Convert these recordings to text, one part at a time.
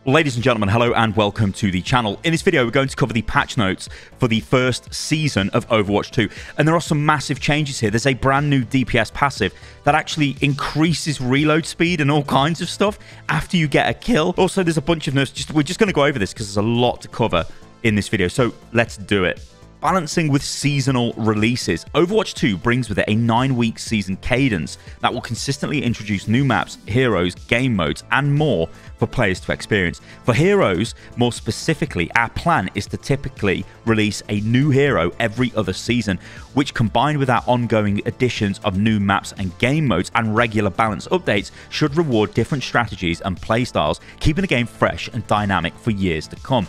Ladies and gentlemen, hello and welcome to the channel. In this video, we're going to cover the patch notes for the first season of Overwatch 2. And there are some massive changes here. There's a brand new DPS passive that actually increases reload speed and all kinds of stuff after you get a kill. Also, there's a bunch of nerfs. We're just going to go over this because there's a lot to cover in this video. So let's do it. Balancing with seasonal releases. Overwatch 2 brings with it a 9-week season cadence that will consistently introduce new maps, heroes, game modes, and more for players to experience. For heroes, more specifically, our plan is to typically release a new hero every other season, which combined with our ongoing additions of new maps and game modes and regular balance updates should reward different strategies and playstyles, keeping the game fresh and dynamic for years to come.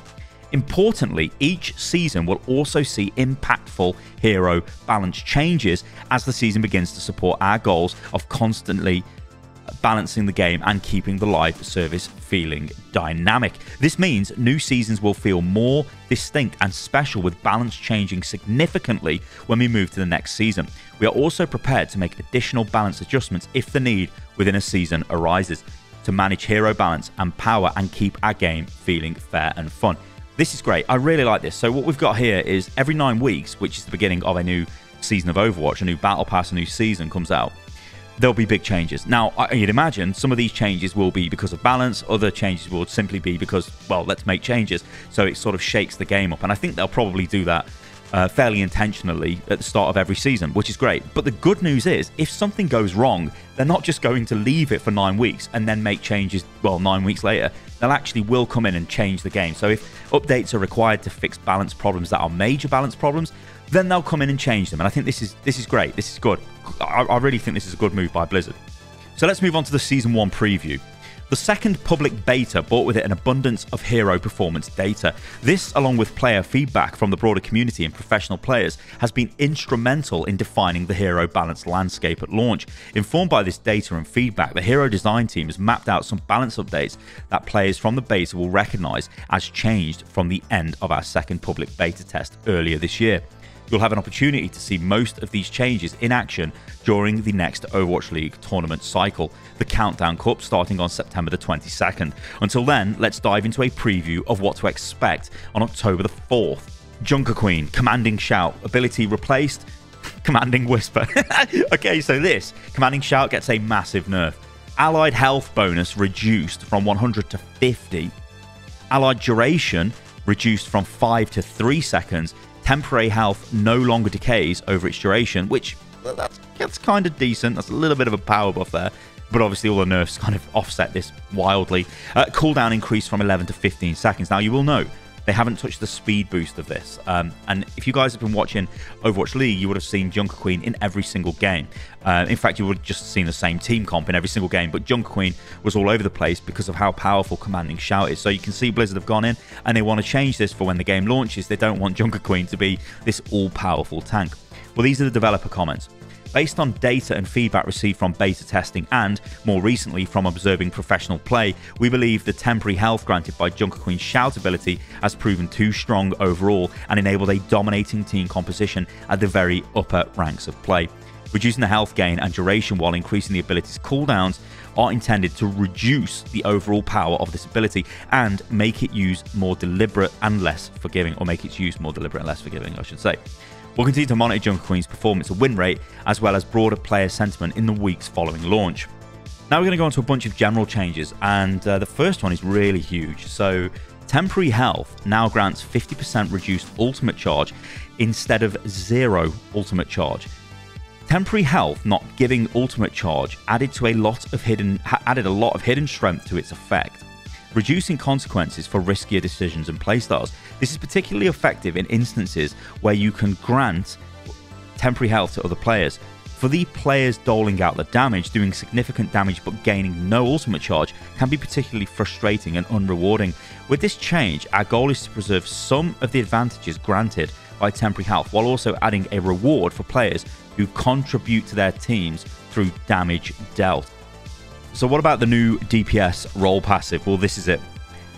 Importantly, each season will also see impactful hero balance changes as the season begins to support our goals of constantly balancing the game and keeping the live service feeling dynamic. This means new seasons will feel more distinct and special, with balance changing significantly when we move to the next season. We are also prepared to make additional balance adjustments if the need within a season arises to manage hero balance and power and keep our game feeling fair and fun. This is great. I really like this. So what we've got here is every 9 weeks, which is the beginning of a new season of Overwatch, a new battle pass, a new season comes out, there'll be big changes. Now, you'd imagine some of these changes will be because of balance. Other changes will simply be because, well, let's make changes. So it sort of shakes the game up. And I think they'll probably do that fairly intentionally at the start of every season, which is great. But the good news is, if something goes wrong, they're not just going to leave it for 9 weeks and then make changes, well, 9 weeks later. They'll actually will come in and change the game. So if updates are required to fix balance problems that are major balance problems, then they'll come in and change them. And I think this is great. This is good. I really think this is a good move by Blizzard. So let's move on to the Season 1 preview. The second public beta brought with it an abundance of hero performance data. This, along with player feedback from the broader community and professional players, has been instrumental in defining the hero balance landscape at launch. Informed by this data and feedback, the hero design team has mapped out some balance updates that players from the beta will recognize as changed from the end of our second public beta test earlier this year. You'll have an opportunity to see most of these changes in action during the next Overwatch League tournament cycle, the Countdown Cup, starting on September the 22nd. Until then, let's dive into a preview of what to expect on October the 4th. Junker Queen, Commanding Shout, ability replaced, Commanding Whisper. Okay, so this, Commanding Shout gets a massive nerf. Allied health bonus reduced from 100 to 50. Allied duration reduced from 5 to 3 seconds. Temporary health no longer decays over its duration, which that's kind of decent. That's a little bit of a power buff there, but obviously all the nerfs kind of offset this wildly. Cooldown increased from 11 to 15 seconds. Now, you will note they haven't touched the speed boost of this. And if you guys have been watching Overwatch League, you would have seen Junker Queen in every single game. In fact, you would have just seen the same team comp in every single game, but Junker Queen was all over the place because of how powerful Commanding Shout is. So you can see Blizzard have gone in and they want to change this for when the game launches. They don't want Junker Queen to be this all-powerful tank. Well, these are the developer comments. Based on data and feedback received from beta testing and, more recently, from observing professional play, we believe the temporary health granted by Junker Queen's Shout ability has proven too strong overall and enabled a dominating team composition at the very upper ranks of play. Reducing the health gain and duration while increasing the ability's cooldowns are intended to reduce the overall power of this ability and make it use more deliberate and less forgiving, or make its use more deliberate and less forgiving, I should say. We'll continue to monitor Junker Queen's performance and win rate, as well as broader player sentiment in the weeks following launch. Now we're going to go on to a bunch of general changes, and the first one is really huge. So, temporary health now grants 50% reduced ultimate charge instead of 0 ultimate charge. Temporary health not giving ultimate charge added a lot of hidden strength to its effect, reducing consequences for riskier decisions and playstyles. This is particularly effective in instances where you can grant temporary health to other players. For the players doling out the damage, doing significant damage but gaining no ultimate charge can be particularly frustrating and unrewarding. With this change, our goal is to preserve some of the advantages granted by temporary health, while also adding a reward for players who contribute to their teams through damage dealt. So what about the new DPS role passive? Well, this is it.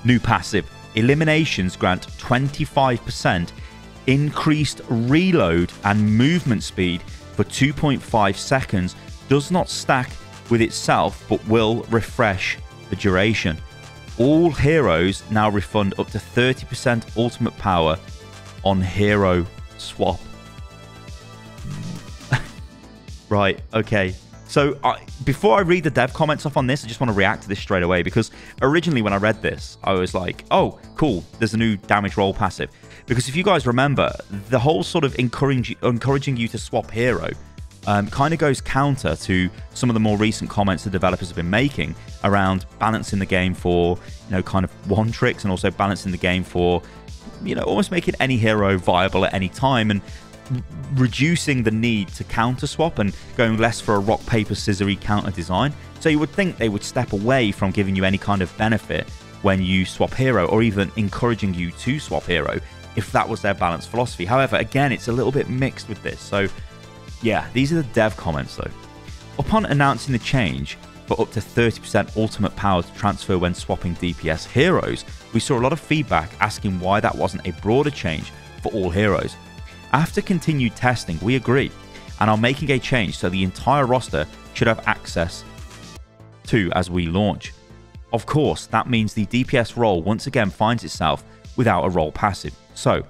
New passive. Eliminations grant 25% increased reload and movement speed for 2.5 seconds. Does not stack with itself, but will refresh the duration. All heroes now refund up to 30% ultimate power on hero swap. Right, okay. So before I read the dev comments off on this, I just want to react to this straight away, because originally when I read this, I was like, oh, cool, there's a new damage roll passive. Because if you guys remember, the whole sort of encouraging you to swap hero kind of goes counter to some of the more recent comments the developers have been making around balancing the game for, kind of one tricks, and also balancing the game for, almost making any hero viable at any time, and reducing the need to counter swap and going less for a rock paper scissory counter design. So you would think they would step away from giving you any kind of benefit when you swap hero, or even encouraging you to swap hero if that was their balanced philosophy. However, again, it's a little bit mixed with this. So yeah, these are the dev comments though. Upon announcing the change for up to 30% ultimate power to transfer when swapping DPS heroes, we saw a lot of feedback asking why that wasn't a broader change for all heroes. After continued testing, we agree and are making a change so the entire roster should have access to as we launch. Of course, that means the DPS role once again finds itself without a role passive. So,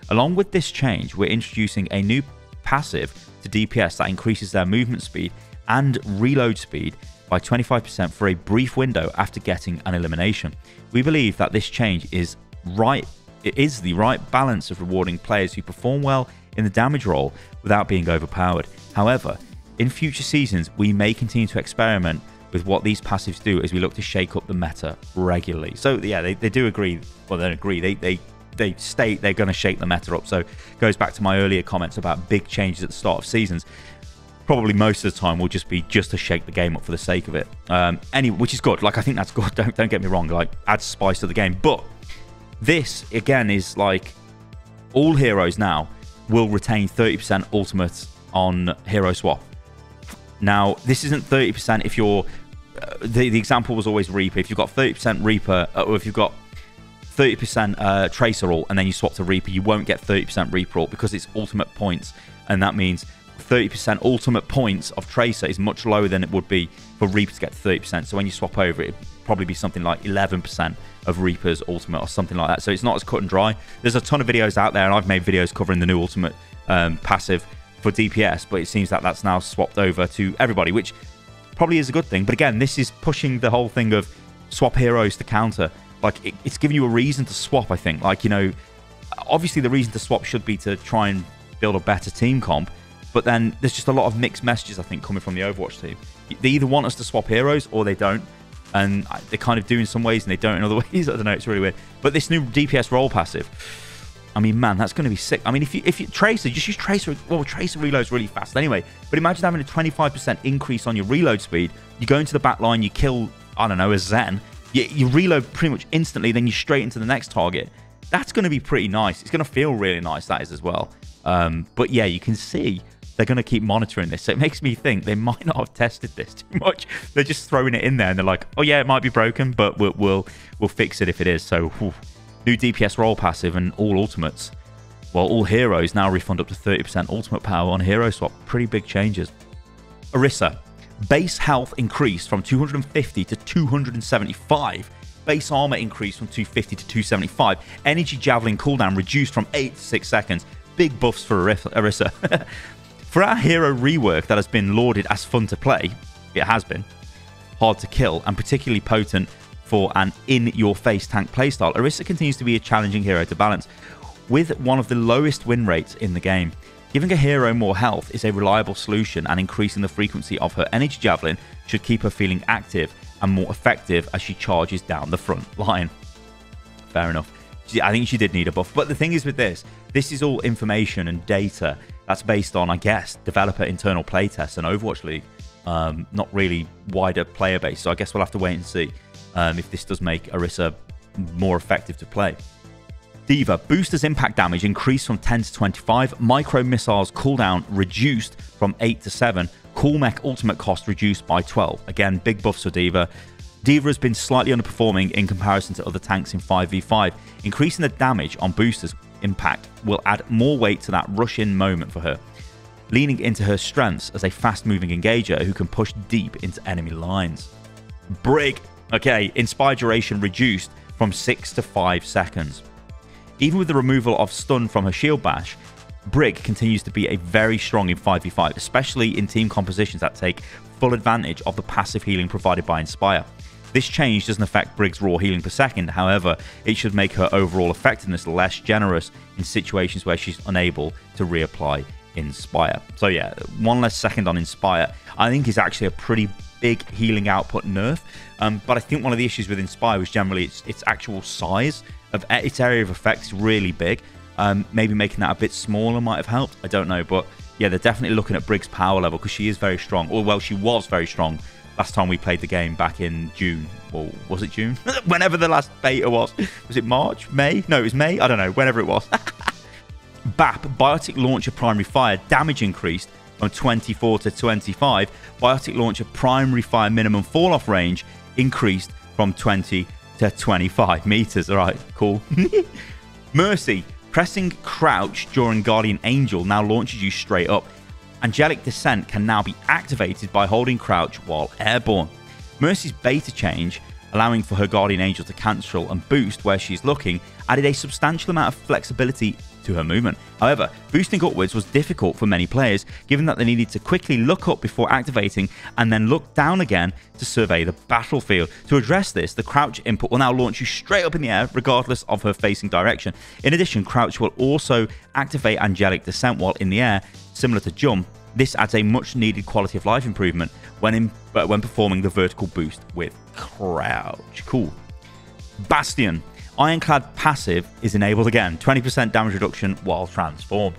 along with this change, we're introducing a new passive to DPS that increases their movement speed and reload speed by 25% for a brief window after getting an elimination. We believe that this change is right. It is the right balance of rewarding players who perform well in the damage role without being overpowered. However, in future seasons, we may continue to experiment with what these passives do as we look to shake up the meta regularly. So yeah, they do agree. Well, they don't agree. They state they're going to shake the meta up. So it goes back to my earlier comments about big changes at the start of seasons. Probably most of the time will just be just to shake the game up for the sake of it. Anyway, which is good. Like, I think that's good. Don't get me wrong. Like, adds spice to the game. But this, again, is like all heroes now will retain 30% ultimate on hero swap. Now, this isn't 30% if you're... the example was always Reaper. If you've got 30% Reaper, or if you've got 30% Tracer ult, and then you swap to Reaper, you won't get 30% Reaper ult because it's ultimate points. And that means 30% ultimate points of Tracer is much lower than it would be for Reaper to get to 30%. So when you swap over, it'd probably be something like 11% of Reaper's ultimate or something like that. So it's not as cut and dry. There's a ton of videos out there, and I've made videos covering the new ultimate passive for DPS, but it seems that that's now swapped over to everybody, which probably is a good thing. But again, this is pushing the whole thing of swap heroes to counter. Like, it's giving you a reason to swap, I think. Like, obviously the reason to swap should be to try and build a better team comp, but then there's just a lot of mixed messages, I think, coming from the Overwatch team. They either want us to swap heroes or they don't, and they kind of do in some ways and they don't in other ways. I don't know, it's really weird. But this new DPS role passive, I mean, man, that's going to be sick. I mean, if you Tracer, just use Tracer. Well, Tracer reloads really fast anyway, but imagine having a 25% increase on your reload speed. You go into the back line, you kill, I don't know, a Zen, you reload pretty much instantly, then you're straight into the next target. That's going to be pretty nice. It's going to feel really nice, that is, as well. But yeah, you can see they're going to keep monitoring this. So it makes me think they might not have tested this too much. They're just throwing it in there, and they're like, oh yeah, it might be broken, but we'll fix it if it is. So new DPS role passive and all ultimates. Well, all heroes now refund up to 30% ultimate power on hero swap. Pretty big changes. Orisa. Base health increased from 250 to 275. Base armor increased from 250 to 275. Energy javelin cooldown reduced from 8 to 6 seconds. Big buffs for Orisa. For our hero rework that has been lauded as fun to play, it has been, hard to kill, and particularly potent for an in-your-face tank playstyle, Orisa continues to be a challenging hero to balance, with one of the lowest win rates in the game. Giving a hero more health is a reliable solution, and increasing the frequency of her energy javelin should keep her feeling active and more effective as she charges down the front line. Fair enough. I think she did need a buff. But the thing is with this is all information and data that's based on, I guess, developer internal playtests and Overwatch League. Not really wider player base. So I guess we'll have to wait and see if this does make Orisa more effective to play. D.Va. Booster's impact damage increased from 10 to 25. Micro missiles cooldown reduced from 8 to 7. Cool Mech ultimate cost reduced by 12. Again, big buffs for D.Va. D.Va has been slightly underperforming in comparison to other tanks in 5v5. Increasing the damage on Booster's impact will add more weight to that rush-in moment for her, leaning into her strengths as a fast-moving engager who can push deep into enemy lines. Brig. Okay, Inspire duration reduced from 6 to 5 seconds. Even with the removal of stun from her shield bash, Brig continues to be a very strong in 5v5, especially in team compositions that take full advantage of the passive healing provided by Inspire. This change doesn't affect Brig's raw healing per second, however, it should make her overall effectiveness less generous in situations where she's unable to reapply Inspire. So yeah, 1 less second on Inspire, I think is actually a pretty big healing output nerf, but I think one of the issues with Inspire was generally its actual size of its area of effect is really big. Maybe making that a bit smaller might have helped, I don't know, but yeah, they're definitely looking at Brig's power level because she is very strong, or well, she was very strong last time we played the game back in June, or was it June? Whenever the last beta was it March? May? No, it was May, I don't know, whenever it was. BAP, Biotic Launcher Primary Fire, damage increased from 24 to 25. Biotic Launcher Primary Fire minimum fall-off range increased from 20 to 25 meters. All right, cool. Mercy, pressing crouch during Guardian Angel now launches you straight up. Angelic Descent can now be activated by holding crouch while airborne. Mercy's beta change, allowing for her Guardian Angel to cancel and boost where she's looking, added a substantial amount of flexibility to her movement. However, boosting upwards was difficult for many players, given that they needed to quickly look up before activating and then look down again to survey the battlefield. To address this, the crouch input will now launch you straight up in the air, regardless of her facing direction. In addition, crouch will also activate Angelic Descent while in the air, similar to jump. This adds a much needed quality of life improvement when performing the vertical boost with crouch. Cool. Bastion. Ironclad passive is enabled again. 20% damage reduction while transformed.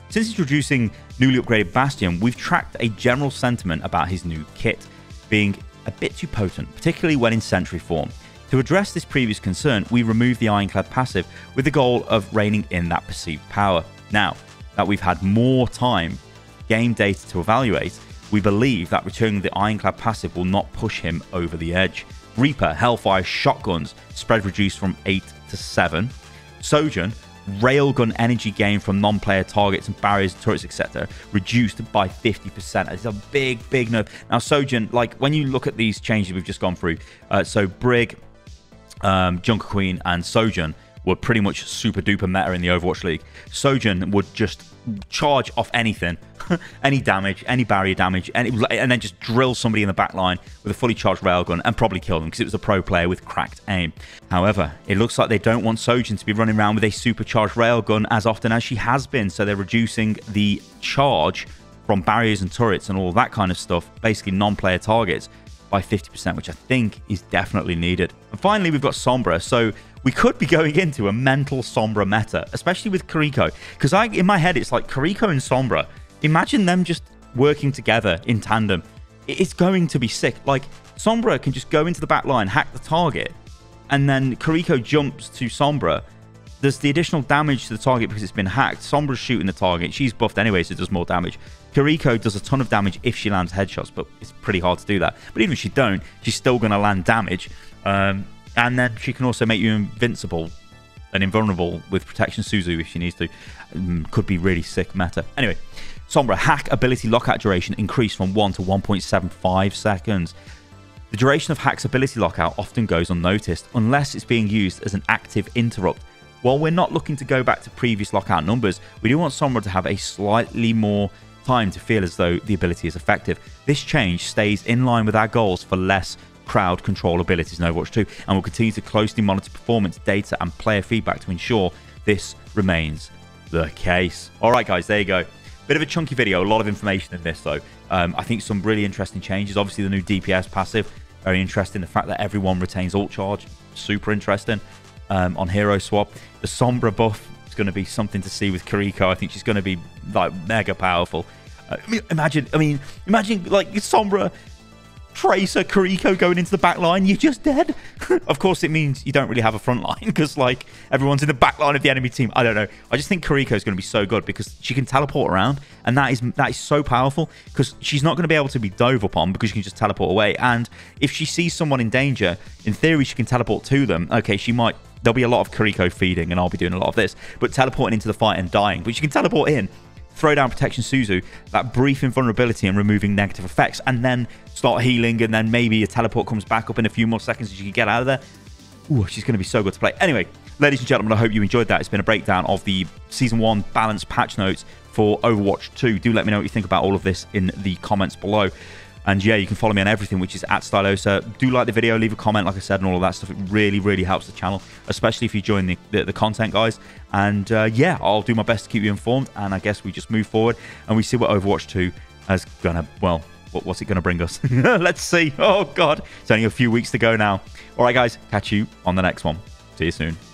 Since introducing newly upgraded Bastion, we've tracked a general sentiment about his new kit being a bit too potent, particularly when in Sentry form. To address this previous concern, we removed the Ironclad passive with the goal of reining in that perceived power. Now that we've had more time, game data to evaluate, we believe that returning the Ironclad passive will not push him over the edge. Reaper, Hellfire, Shotguns, spread reduced from 8 to 7. Sojourn, Railgun energy gain from non-player targets and barriers, turrets, etc. reduced by 50%. It's a big nerf. Now, Sojourn, like when you look at these changes we've just gone through, so Brig, Junker Queen, and Sojourn were pretty much super duper meta in the Overwatch League. Sojourn would just charge off anything, any damage, any barrier damage, and then just drill somebody in the back line with a fully charged railgun and probably kill them because it was a pro player with cracked aim. However, it looks like they don't want Sojourn to be running around with a supercharged railgun as often as she has been, so they're reducing the charge from barriers and turrets and all that kind of stuff, basically non-player targets, by 50%, which I think is definitely needed. And finally, we've got Sombra. So we could be going into a mental Sombra meta, especially with Kiriko, because in my head, it's like Kiriko and Sombra. Imagine them just working together in tandem. It's going to be sick. Like, Sombra can just go into the back line, hack the target, and then Kiriko jumps to Sombra. There's the additional damage to the target because it's been hacked. Sombra's shooting the target. She's buffed anyway, so it does more damage. Kiriko does a ton of damage if she lands headshots, but it's pretty hard to do that. But even if she don't, she's still going to land damage. And then she can also make you invincible and invulnerable with Protection Suzu if she needs to. Could be really sick meta. Anyway, Sombra, hack ability lockout duration increased from 1 to 1.75 seconds. The duration of hack's ability lockout often goes unnoticed unless it's being used as an active interrupt. While we're not looking to go back to previous lockout numbers, we do want Sombra to have a slightly more time to feel as though the ability is effective. This change stays in line with our goals for less crowd control abilities in Overwatch 2, and we'll continue to closely monitor performance data and player feedback to ensure this remains the case. Alright guys, there you go. Bit of a chunky video, a lot of information in this though. I think some really interesting changes. Obviously the new DPS passive, very interesting. The fact that everyone retains ult charge, super interesting. On hero swap, the Sombra buff is going to be something to see with Kiriko. I think she's going to be like mega powerful. Imagine like Sombra, Tracer, Kiriko going into the back line. You're just dead. Of course, it means you don't really have a front line because like everyone's in the back line of the enemy team. I don't know. I just think Kiriko is going to be so good because she can teleport around, and that is so powerful because she's not going to be able to be dove upon because she can just teleport away. And if she sees someone in danger, in theory, she can teleport to them. Okay, she might. There'll be a lot of Kiriko feeding, and I'll be doing a lot of this, but teleporting into the fight and dying. But she can teleport in, throw down Protection Suzu, that brief invulnerability and removing negative effects, and then start healing, and then maybe a teleport comes back up in a few more seconds and you can get out of there. Ooh, she's going to be so good to play. Anyway, ladies and gentlemen, I hope you enjoyed that. It's been a breakdown of the Season 1 balanced patch notes for Overwatch 2. Do let me know what you think about all of this in the comments below. And yeah, you can follow me on everything, which is @Stylosa. Do like the video, leave a comment, like I said, and all of that stuff. It really, really helps the channel, especially if you join the content, guys. And yeah, I'll do my best to keep you informed. And I guess we just move forward and we see what Overwatch 2 is going to, well, what's it going to bring us? Let's see. Oh, God. It's only a few weeks to go now. All right, guys. Catch you on the next one. See you soon.